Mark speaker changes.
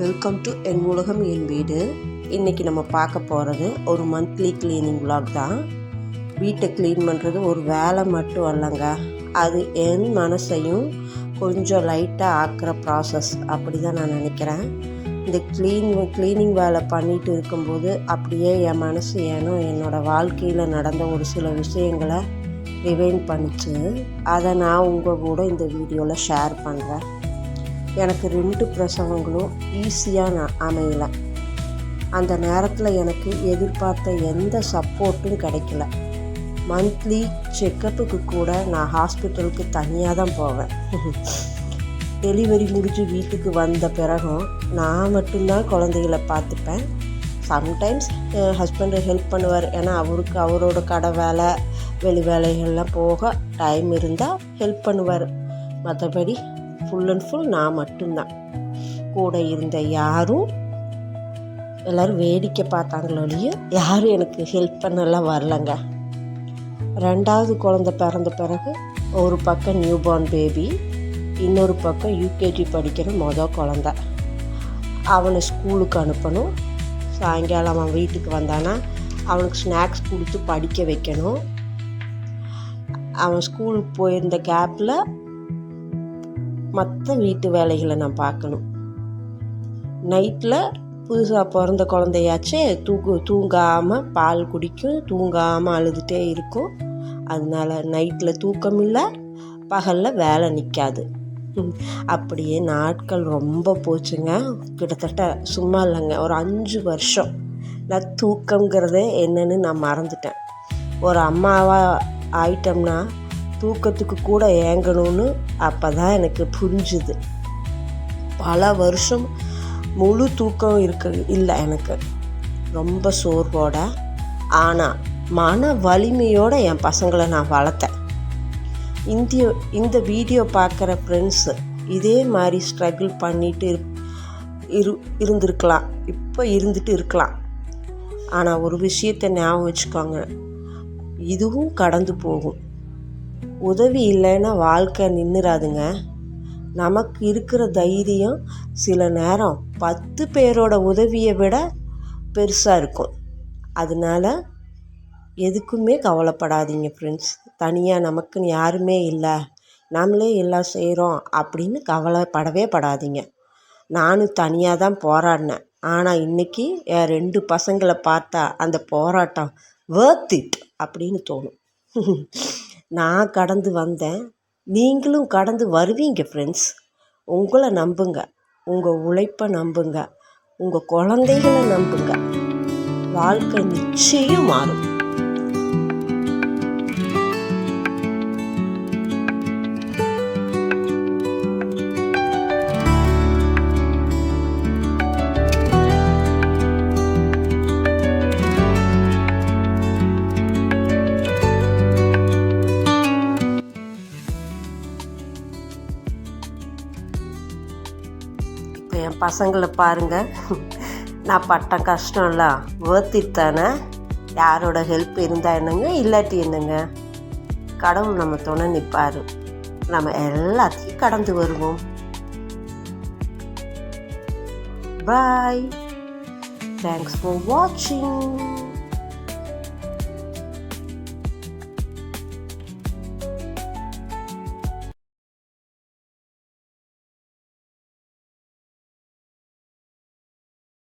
Speaker 1: Welcome to என் உலகம் என் வீடு. இன்றைக்கி நம்ம பார்க்க போகிறது ஒரு மந்த்லி க்ளீனிங் vlog தான். வீட்டை க்ளீன் பண்ணுறது ஒரு வேலை மட்டும் அல்லங்க, அது என் மனசையும் கொஞ்சம் லைட்டாக ஆக்குற ப்ராசஸ் அப்படி தான் நான் நினைக்கிறேன். இந்த க்ளீனிங் வேலை பண்ணிகிட்டு இருக்கும்போது அப்படியே என் மனசு ஏனோ என்னோடய வாழ்க்கையில் நடந்த ஒரு சில விஷயங்களை ரிவைண்ட் பண்ணிச்சு. அதை நான் உங்கள் கூட இந்த வீடியோவில் ஷேர் பண்ணுறேன். எனக்கு 2 பிரசவங்களும் ஈஸியாக அமையலை. அந்த நேரத்தில் எனக்கு எதிர்பார்த்த எந்த சப்போர்ட்டும் கிடைக்கல. மந்த்லி செக்கப்புக்கு கூட நான் ஹாஸ்பிட்டலுக்கு தனியாக தான் போவேன். டெலிவரி முடிஞ்சு வீட்டுக்கு வந்த பிறகும் நான் மட்டும்தான் குழந்தைகளை பார்த்துப்பேன். சம்டைம்ஸ் என் ஹஸ்பண்டு ஹெல்ப் பண்ணுவார். ஏன்னா அவருக்கு அவரோட கடை வேலை வெளி வேலைகள்லாம் போக டைம் இருந்தால் ஹெல்ப் பண்ணுவார். மற்றபடி ஃபுல் அண்ட் ஃபுல் நான் மட்டும்தான். கூட இருந்த யாரும் எல்லோரும் வேடிக்கை பார்த்தாங்களோடையே யாரும் எனக்கு ஹெல்ப் பண்ணலாம் வரலங்க. 2வது குழந்தை பிறந்த பிறகு ஒரு பக்கம் நியூபார்ன் பேபி, இன்னொரு பக்கம் யூகேஜி படிக்கிற குழந்தை. அவனை ஸ்கூலுக்கு அனுப்பணும். சாயங்காலம் அவன் வீட்டுக்கு வந்தானா அவனுக்கு ஸ்நாக்ஸ் கொடுத்து படிக்க வைக்கணும். அவன் ஸ்கூலுக்கு போயிருந்த கேப்பில் மற்ற வீட்டு வேலைகளை நான் பார்க்கணும். நைட்டில் புதுசாக பிறந்த குழந்தையாச்சே தூங்காமல் பால் குடிக்கும், தூங்காமல் அழுதுகிட்டே இருக்கும். அதனால நைட்டில் தூக்கம் இல்லை, பகலில் வேலை நிற்காது. அப்படியே நாட்கள் ரொம்ப போச்சுங்க. கிட்டத்தட்ட சும்மா இல்லைங்க, ஒரு 5 வருஷம் நான் தூக்கங்கிறதே என்னன்னு நான் மறந்துட்டேன். ஒரு அம்மாவாக ஆயிட்டோம்னா தூக்கத்துக்கு கூட ஏங்கணும்னு அப்போ தான் எனக்கு புரிஞ்சுது. பல வருஷம் முழு தூக்கம் இல்லை எனக்கு, ரொம்ப சோர்வோட. ஆனால் மன வலிமையோடு என் பசங்களை நான் வளர்த்தேன். இந்த வீடியோ பார்க்குற ஃப்ரெண்ட்ஸு இதே மாதிரி ஸ்ட்ரகிள் பண்ணிட்டு இருந்திருக்கலாம், இப்போ இருந்துட்டு இருக்கலாம். ஆனால் ஒரு விஷயத்தை ஞாபகம் வச்சுக்கோங்க, இதுவும் கடந்து போகும். உதவி இல்லைன்னா வாழ்க்கை நின்றுறாதுங்க. நமக்கு இருக்கிற தைரியம் சில நேரம் 10 பேரோட உதவியை விட பெருசாக இருக்கும். அதனால் எதுக்குமே கவலைப்படாதீங்க ஃப்ரெண்ட்ஸ். தனியாக நமக்குன்னு யாருமே இல்லை, நம்மளே எல்லாம் செய்கிறோம் அப்படின்னு கவலைப்படவே படாதீங்க. நானும் தனியாக தான் போராடினேன். ஆனால் இன்றைக்கி என் 2 பசங்களை பார்த்தா அந்த போராட்டம் worth it அப்படின்னு தோணும். நான் கடந்து வந்தேன், நீங்களும் கடந்து வருவீங்க ஃப்ரெண்ட்ஸ். உங்களை நம்புங்க, உங்கள் உழைப்பை நம்புங்க, உங்கள் குழந்தைகளை நம்புங்க. வாழ்க்கை நிச்சயம் மாறும். என் பசங்களை பாருங்கள், நான் பட்ட கஷ்டம்லாம் worth it தானே. யாரோட ஹெல்ப் இருந்தால் என்னங்க, இல்லாட்டி என்னங்க, கடவுள் நம்ம துணை நிற்பார். நம்ம எல்லாத்தையும் கடந்து வருவோம். பாய். தேங்க்ஸ் ஃபார் வாட்சிங்.